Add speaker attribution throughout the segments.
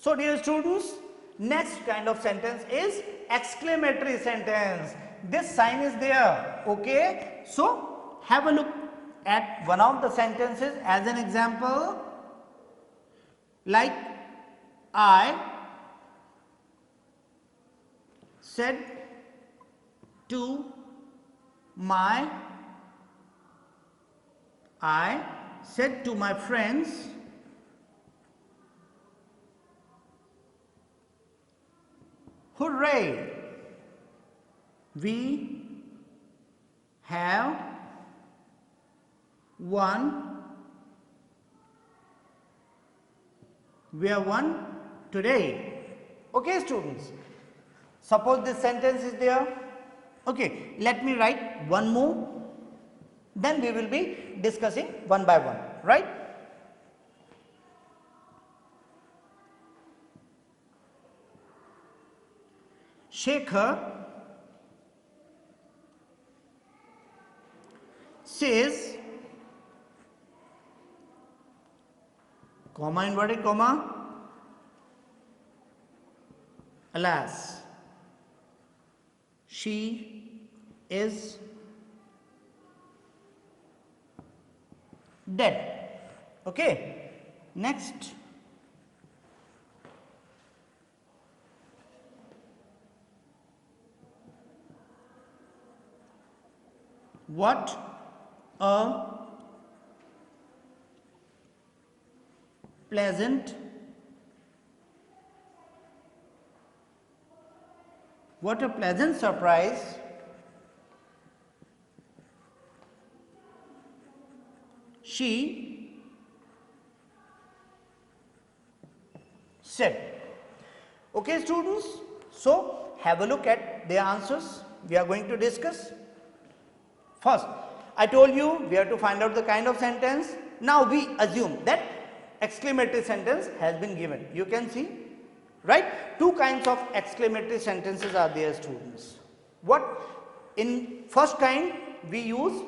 Speaker 1: So dear students, next kind of sentence is exclamatory sentence. This sign is there. Okay. So have a look at one of the sentences as an example. Like, I said to my friends, hooray, we have won. We have won today. Okay, students. Suppose this sentence is there. Okay, let me write one more. Then we will be discussing one by one, right? Shekhar says, comma, inverted comma, alas, she is dead. Okay. Next. What a pleasant surprise she said. Okay, students, so have a look at the answers we are going to discuss. First, I told you we have to find out the kind of sentence. Now we assume that exclamatory sentence has been given. You can see, right? Two kinds of exclamatory sentences are there, students. What? In first kind, we use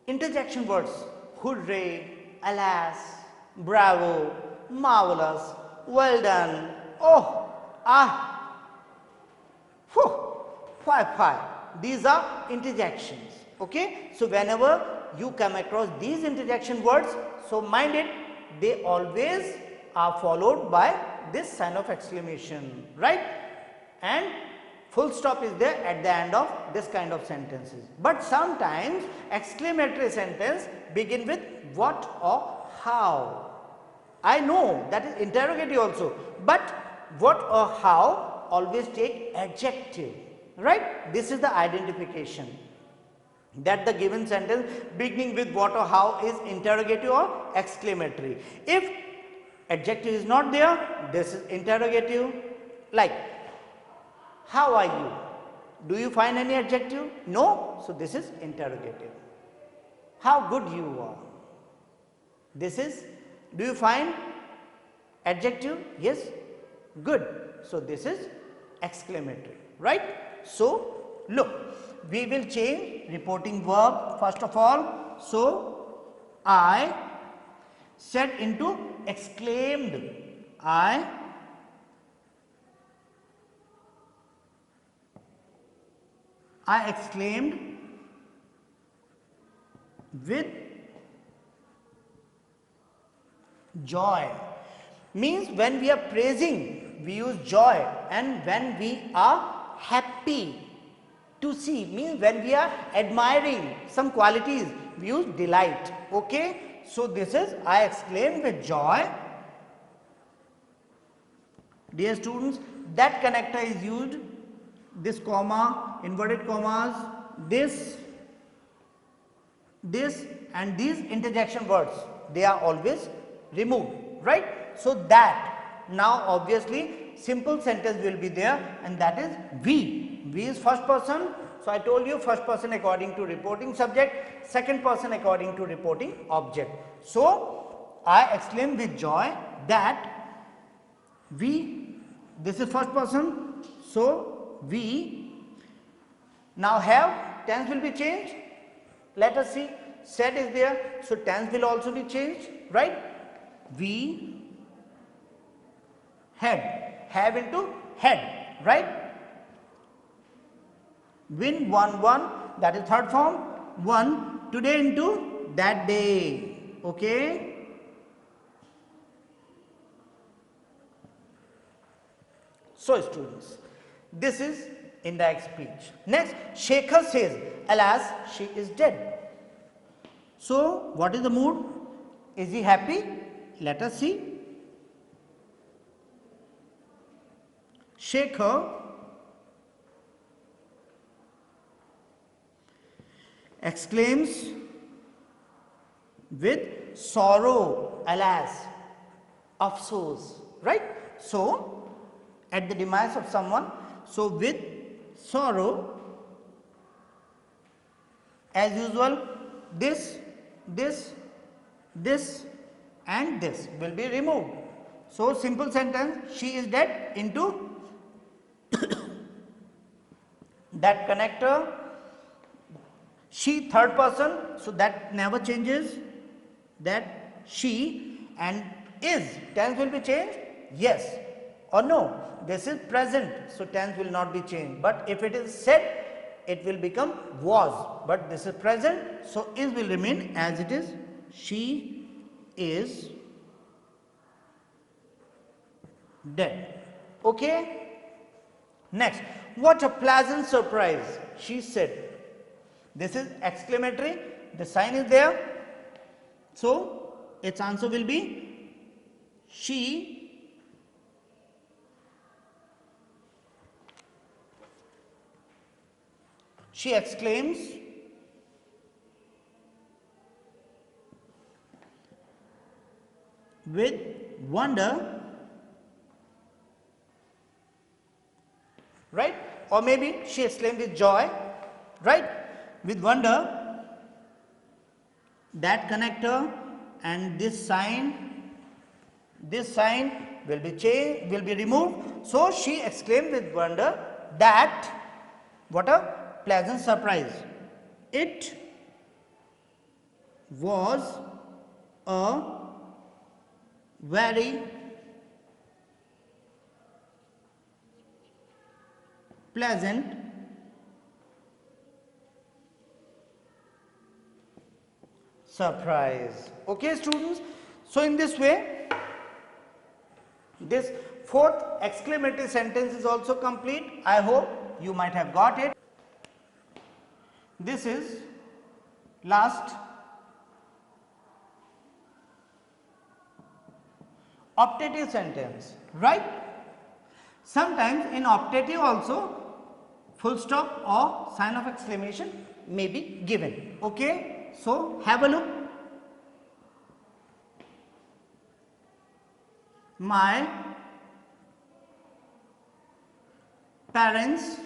Speaker 1: interjection words. Hooray, alas, bravo, marvelous, well done, oh, ah, whew, fine. These are interjections. Okay. So whenever you come across these interjection words, so mind it, they always are followed by this sign of exclamation, right? And full stop is there at the end of this kind of sentences. But sometimes exclamatory sentence begin with what or how. I know that is interrogative also, but what or how always take adjective, right? This is the identification that the given sentence beginning with what or how is interrogative or exclamatory. If adjective is not there, this is interrogative. Like, how are you? Do you find any adjective? No. So this is interrogative. How good you are? This is, do you find adjective? Yes. Good. So this is exclamatory, right? So look, we will change reporting verb first of all. So I said into exclaimed. I exclaimed with joy. Means when we are praising, we use joy, and when we are happy to see, means when we are admiring some qualities, we use delight. Okay. So this is I exclaimed with joy. Dear students, that connector is used, this comma, inverted commas, this and these interjection words, they are always removed, right? So that now obviously simple sentence will be there, and that is we. We is first person. So I told you first person according to reporting subject, second person according to reporting object. So I exclaim with joy that we, this is first person. So we now have tense will be changed. Let us see, said is there, so tense will also be changed, right? We head, have into head, right? Win, won, that is third form. Won today into that day, okay? So students, this is indirect speech. Next, Shekhar says, alas, she is dead. So, what is the mood? Is he happy? Let us see. Shekhar exclaims with sorrow, alas, afsos, right? So, at the demise of someone, so with sorrow, as usual, this and this will be removed. So, simple sentence, she is dead into that connector, she third person, so that never changes, that she, and is, tense will be changed, yes or no, this is present, so tense will not be changed, but if it is said, it will become was, but this is present, so is will remain as it is, she is dead, okay. Next, what a pleasant surprise, she said. This is exclamatory, the sign is there, so its answer will be she exclaims with wonder, right? Or maybe she exclaimed with joy, right? With wonder, that connector and this sign will be changed, will be removed. So she exclaimed with wonder that, what a pleasant surprise. It was a very pleasant surprise. Okay, students. So in this way, this fourth exclamatory sentence is also complete. I hope you might have got it. This is last optative sentence, right? Sometimes in optative also full stop or sign of exclamation may be given, okay? So have a look. My parents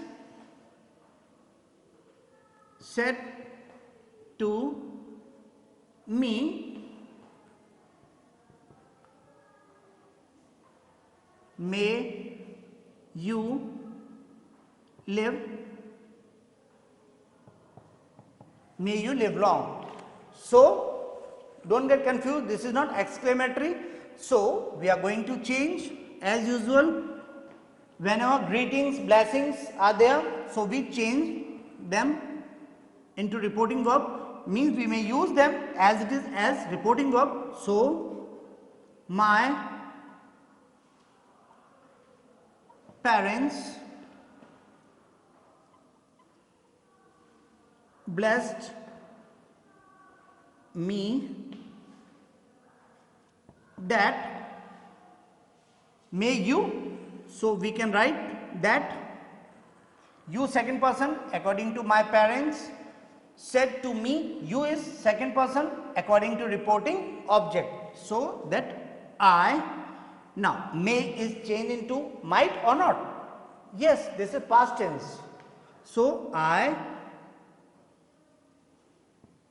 Speaker 1: said to me, may you live long. So don't get confused, this is not exclamatory. So we are going to change as usual. Whenever greetings, blessings are there, so we change them into reporting verb, means we may use them as it is as reporting verb. So my parents blessed me that, may you, so we can write that, you second person according to my parents, said to me, you is second person according to reporting object, so that I, now may is changed into might or not, yes, this is past tense, so I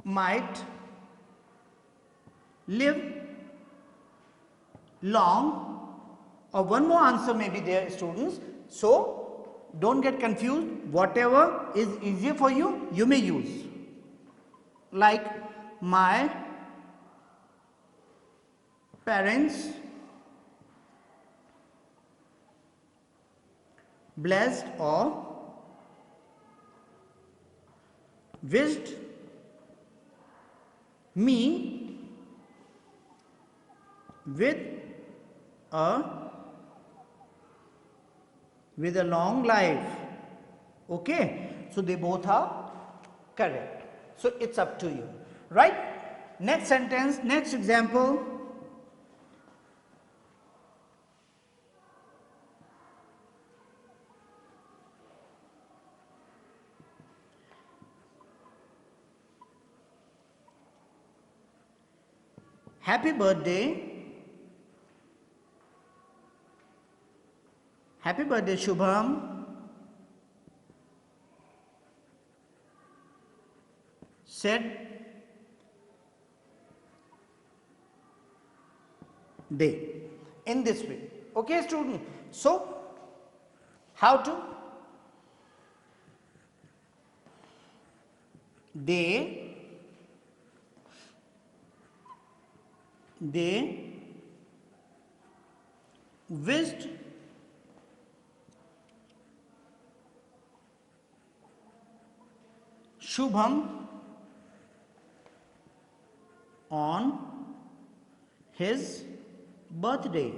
Speaker 1: might live long, or one more answer may be there, students. So don't get confused, whatever is easier for you, you may use, like my parents blessed or wished me with a long life. Okay, so they both are correct. So it's up to you, right? Next sentence, next example. Happy birthday. Happy birthday, Shubham. Said they. In this way. Okay, student. So, how to? They wished Shubham on his birthday.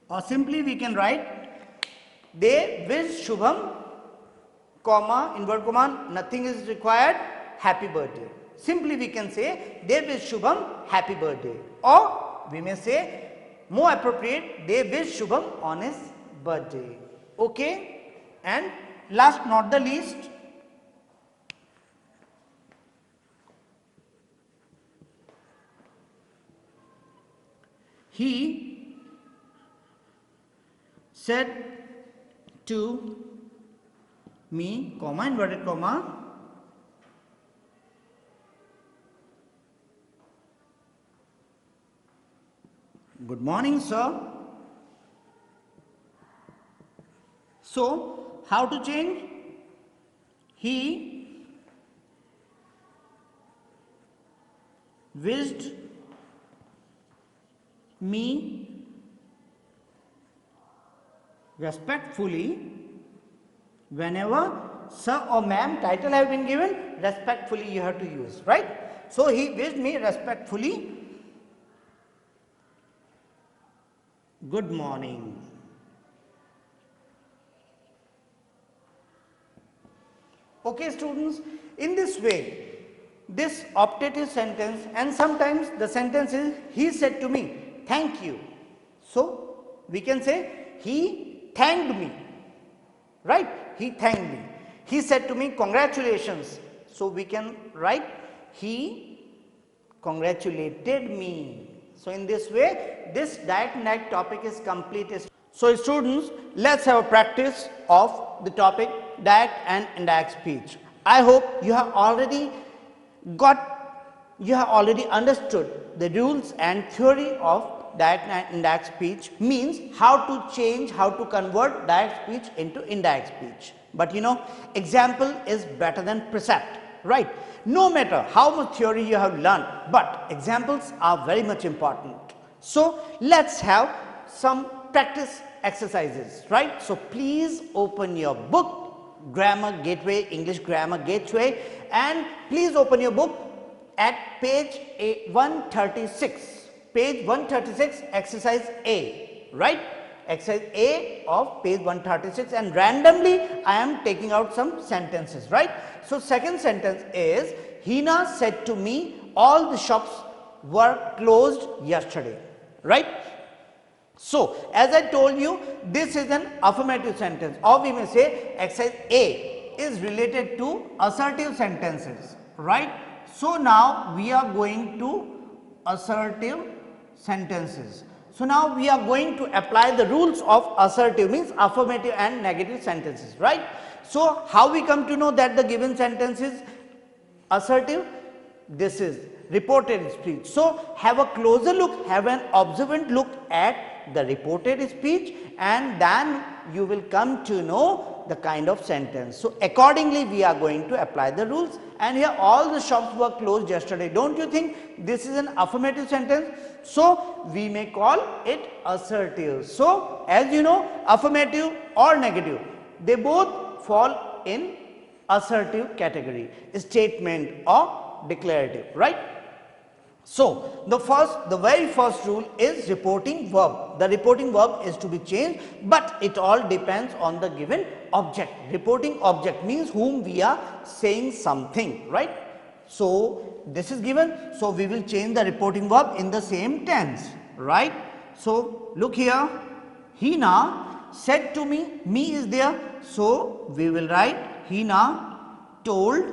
Speaker 1: Or simply we can write, they wish Shubham, comma, inward comma, nothing is required, happy birthday. Simply we can say, they wish Shubham happy birthday. Or we may say, more appropriate, they wish Shubham on his birthday. Okay? And last not the least, he said to me, comma, inverted comma, good morning, sir. So, how to change? He wished me respectfully. Whenever sir or ma'am title have been given, respectfully you have to use, right? So, he wished me respectfully good morning. Okay, students, in this way, this optative sentence, and sometimes the sentence is, he said to me, thank you. So, we can say, he thanked me, right? He thanked me. He said to me, congratulations. So, we can write, he congratulated me. So, in this way, this direct and indirect topic is completed. So, students, let's have a practice of the topic direct and indirect speech. I hope you have already understood the rules and theory of direct and indirect speech, means how to change, how to convert direct speech into indirect speech. But you know, example is better than precept, right? No matter how much theory you have learned, but examples are very much important. So, let's have some practice exercises, right? So, please open your book, Grammar Gateway, English Grammar Gateway, and please open your book at page 136. Page 136, exercise A, right? Exercise A of page 136, and randomly I am taking out some sentences, right? So, second sentence is, Hina said to me, all the shops were closed yesterday, right? So, as I told you, this is an affirmative sentence, or we may say exercise A is related to assertive sentences, right? So, now we are going to assertive sentences. So, now we are going to apply the rules of assertive, means affirmative and negative sentences, right? So, how we come to know that the given sentence is assertive? this is reported speech. So, have a closer look, have an observant look at the reported speech, and then you will come to know the kind of sentence. So, accordingly we are going to apply the rules, and here all the shops were closed yesterday. Don't you think this is an affirmative sentence? So, we may call it assertive. So, as you know, affirmative or negative, they both fall in assertive category, statement or declarative, right? So, the very first rule is reporting verb. The reporting verb is to be changed, but it all depends on the given object. Reporting object means whom we are saying something, right? So, this is given. So, we will change the reporting verb in the same tense, right? So, look here, Hina said to me is there. So, we will write Hina told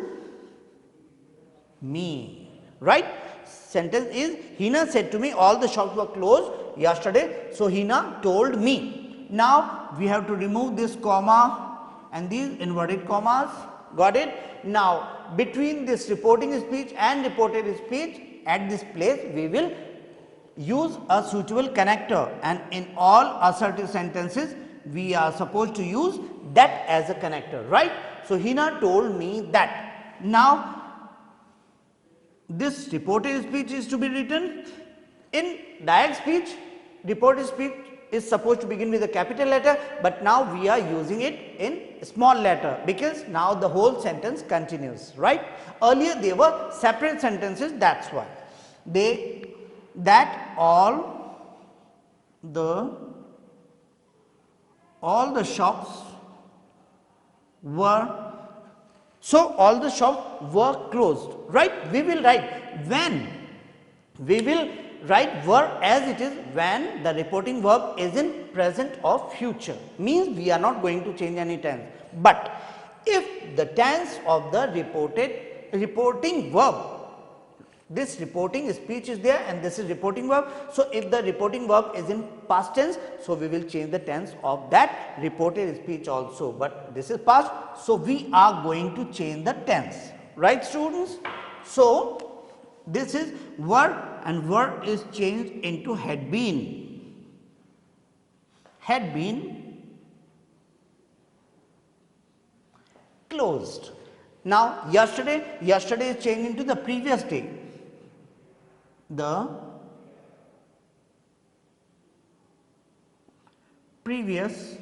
Speaker 1: me, right? Sentence is Hina said to me all the shops were closed yesterday. So, Hina told me. Now, we have to remove this comma and these inverted commas, got it? Now, between this reporting speech and reported speech, at this place we will use a suitable connector, and in all assertive sentences we are supposed to use that as a connector, right? So, Hina told me that. Now, this reported speech is to be written in direct speech. Reported speech is supposed to begin with a capital letter, but now we are using it in small letter because now the whole sentence continues, right? Earlier they were separate sentences, that's why. All the shops were, so all the shops were closed, right? We will write when, we will write were as it is when the reporting verb is in present or future, means we are not going to change any tense. But if the tense of the reporting verb, this reporting speech is there and this is reporting verb. So, if the reporting verb is in past tense, so we will change the tense of that reported speech also, but this is past. So, we are going to change the tense, right students? So, this is were and were is changed into had been. Had been closed. Now, yesterday is changed into the previous day. The previous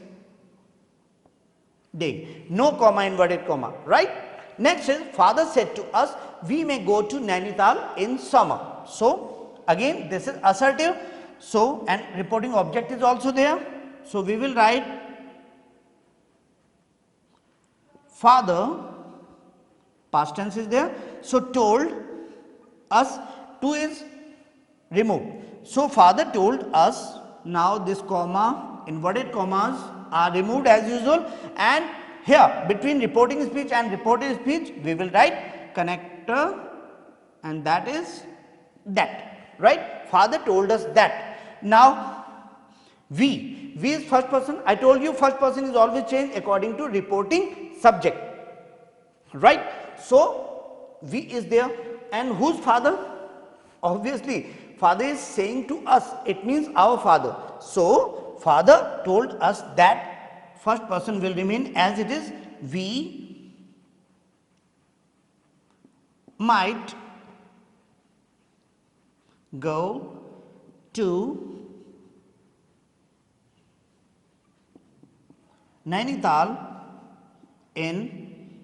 Speaker 1: day, no comma, inverted comma, right? Next is father said to us we may go to Nainital in summer. So, again this is assertive. So, and reporting object is also there. So, we will write father, past tense is there. So, told us, to is removed. So, father told us, now this comma, inverted commas are removed as usual, and here between reporting speech and reported speech we will write connector, and that is that, right? Father told us that. Now, we is first person. I told you first person is always changed according to reporting subject, right? So, we is there, and whose father? Obviously, father is saying to us, it means our father. So, father told us that, first person will remain as it is, we might go to Nainital in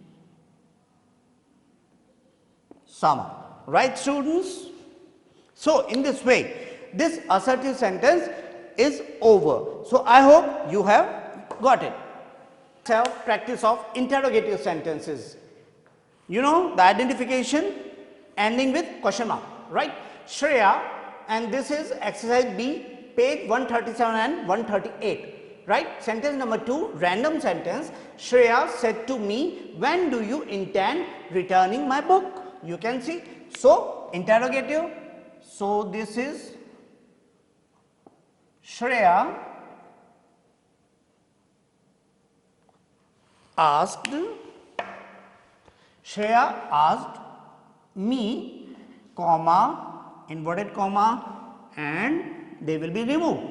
Speaker 1: summer, right students? So, in this way this assertive sentence is over. So, I hope you have got it. Let's have practice of interrogative sentences. You know the identification ending with question mark, right? Shreya, and this is exercise B, page 137 and 138, right? Sentence number 2, random sentence. Shreya said to me, when do you intend returning my book? You can see. So, interrogative. So, this is Shreya asked me comma, inverted comma, and they will be removed.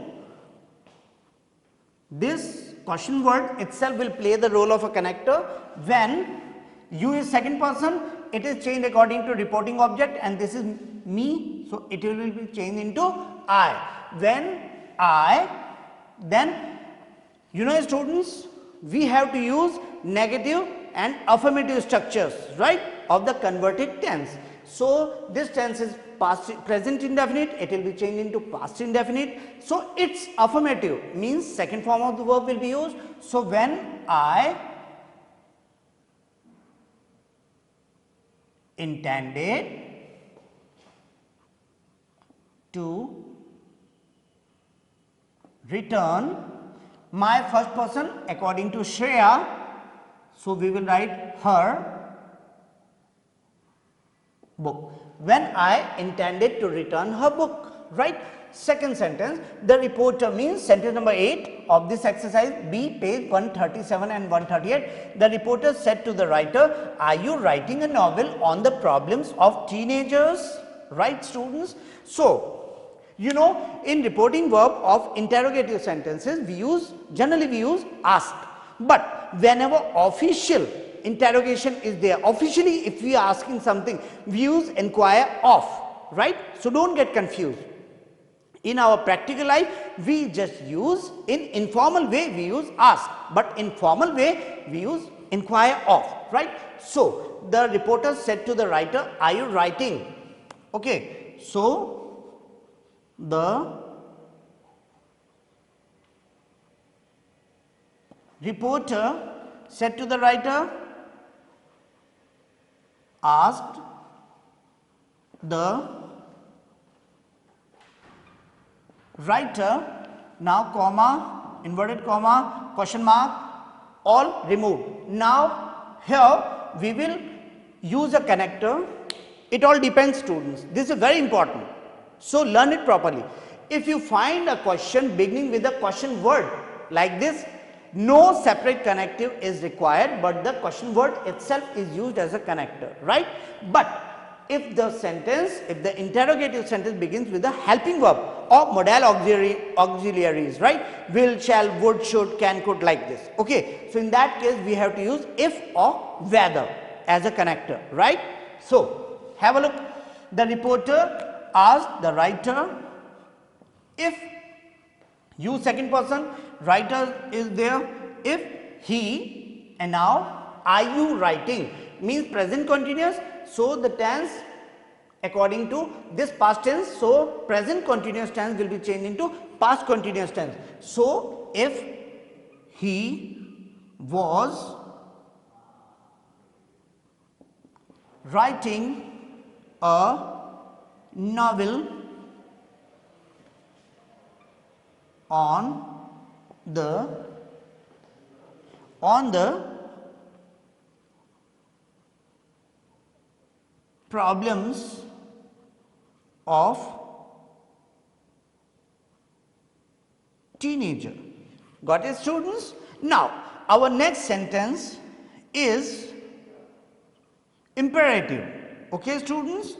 Speaker 1: This question word itself will play the role of a connector. When you is second person, it is changed according to reporting object, and this is me, so it will be changed into I. When I, then you know students, we have to use negative and affirmative structures, right, of the converted tense. So this tense is past present indefinite, it will be changed into past indefinite. So it's affirmative, means second form of the verb will be used. So when I intended to return my first person according to Shreya, so we will write her book. When I intended to return her book, right? Second sentence, the reporter, means sentence number 8 of this exercise B, page 137 and 138. The reporter said to the writer, are you writing a novel on the problems of teenagers? Right, students? So you know, in reporting verb of interrogative sentences, generally we use ask, but whenever official interrogation is there, officially if we are asking something, we use inquire of, right? So don't get confused. In our practical life, we just use, in informal way we use ask, but in formal way we use inquire of, right? So the reporter said to the writer, are you writing? Okay, so the reporter said to the writer, asked the writer, now comma, inverted comma, question mark, all removed. Now here we will use a connector. It all depends, students. This is very important. So learn it properly. If you find a question beginning with a question word like this, no separate connective is required, but the question word itself is used as a connector, right? But if the sentence, if the interrogative sentence begins with a helping verb or modal auxiliaries, right? Will, shall, would, should, can, could, like this. Okay. So in that case, we have to use if or whether as a connector, right? So have a look. The reporter asked the writer, if you second person, writer is there, if he, and now are you writing, means present continuous. So the tense according to this past tense, so present continuous tense will be changed into past continuous tense. So if he was writing a novel on the problems of teenager. Got it, students? Now our next sentence is imperative. Okay, students,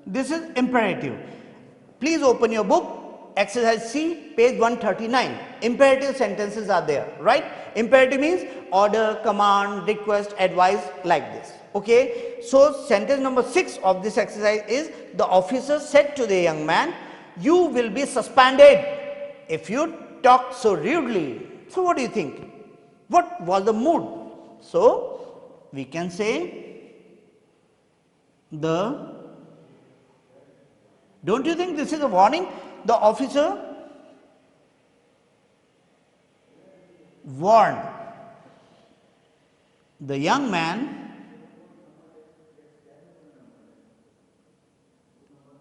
Speaker 1: this is imperative. Please open your book, exercise C, page 139. Imperative sentences are there, right? Imperative means order, command, request, advice, like this. Okay, so sentence number 6 of this exercise is, the officer said to the young man, you will be suspended if you talk so rudely. So what do you think? What was the mood? So we can say, don't you think this is a warning? The officer warned the young man,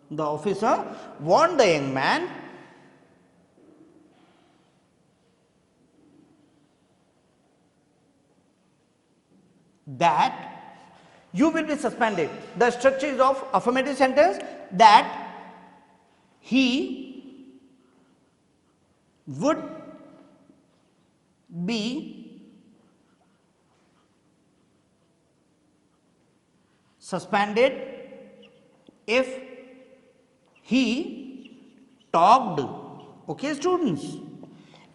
Speaker 1: the officer warned the young man that you will be suspended. The structure is of affirmative sentence, that he would be suspended if he talked. Okay, students,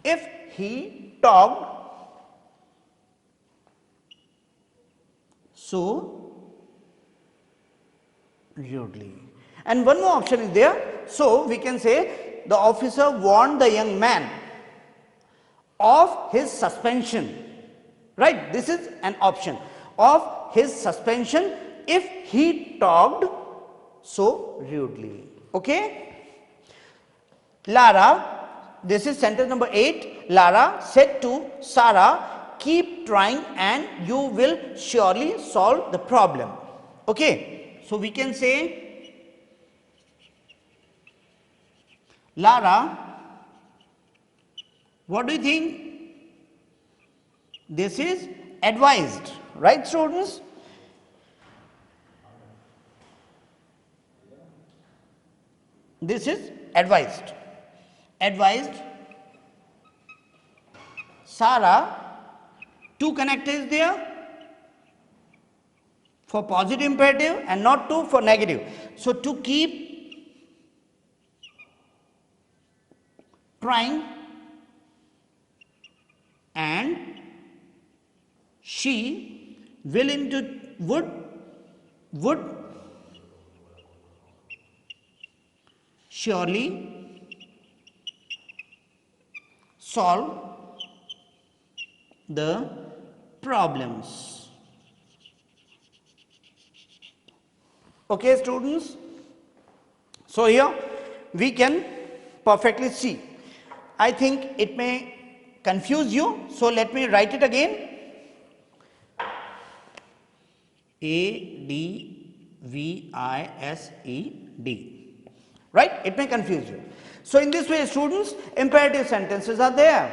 Speaker 1: if he talked, so rudely. And one more option is there. So we can say the officer warned the young man of his suspension, right? This is an option of his suspension if he talked so rudely. Okay. Lara, this is sentence number 8. Lara said to Sarah, keep trying and you will surely solve the problem. Okay. So we can say Lara, what do you think? This is advised, right, students? This is advised. Advised Sarah, to connect is there for positive imperative and not to for negative. So to keep trying and she would surely solve the problems. Okay, students. So here we can perfectly see. I think it may confuse you, so let me write it again. ADVISED, right? It may confuse you. So in this way, students, imperative sentences are there.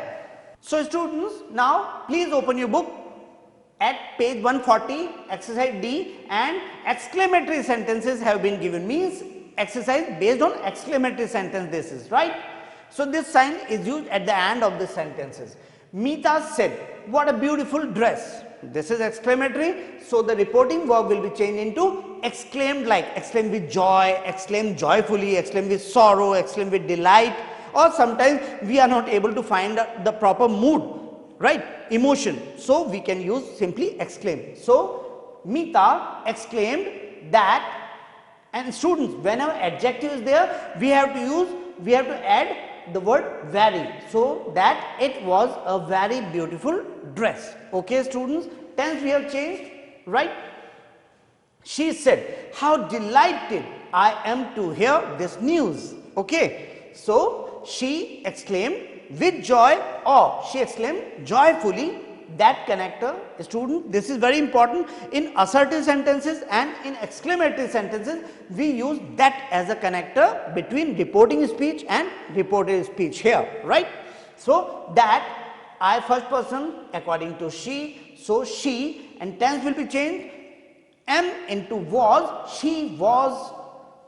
Speaker 1: So students, now please open your book at page 140, exercise D, and exclamatory sentences have been given, means exercise based on exclamatory sentence this is, right? So this sign is used at the end of the sentences. Meeta said, what a beautiful dress. This is exclamatory, so the reporting verb will be changed into exclaimed, like exclaim with joy, exclaim joyfully, exclaim with sorrow, exclaim with delight, or sometimes we are not able to find the proper mood, right, emotion, so we can use simply exclaim. So Meeta exclaimed that, and students, whenever adjective is there, we have to add the word very, so that it was a very beautiful dress. Okay, students, tense we have changed, right? She said, how delighted I am to hear this news. Okay, so she exclaimed with joy, or she exclaimed joyfully. That connector, student, this is very important. In assertive sentences and in exclamatory sentences, we use that as a connector between reporting speech and reported speech here, right? So that I first person according to she, so she, and tense will be changed, am into was, she was,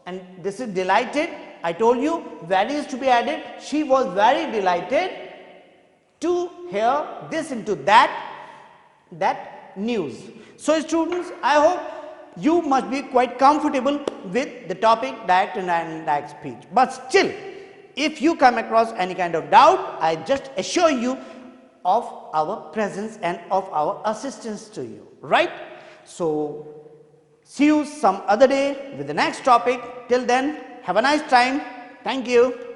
Speaker 1: and this is delighted. I told you very is to be added. She was very delighted to hear this into that news. So students, I hope you must be quite comfortable with the topic direct and indirect speech. But still, if you come across any kind of doubt, I just assure you of our presence and of our assistance to you, right? So see you some other day with the next topic. Till then, have a nice time. Thank you.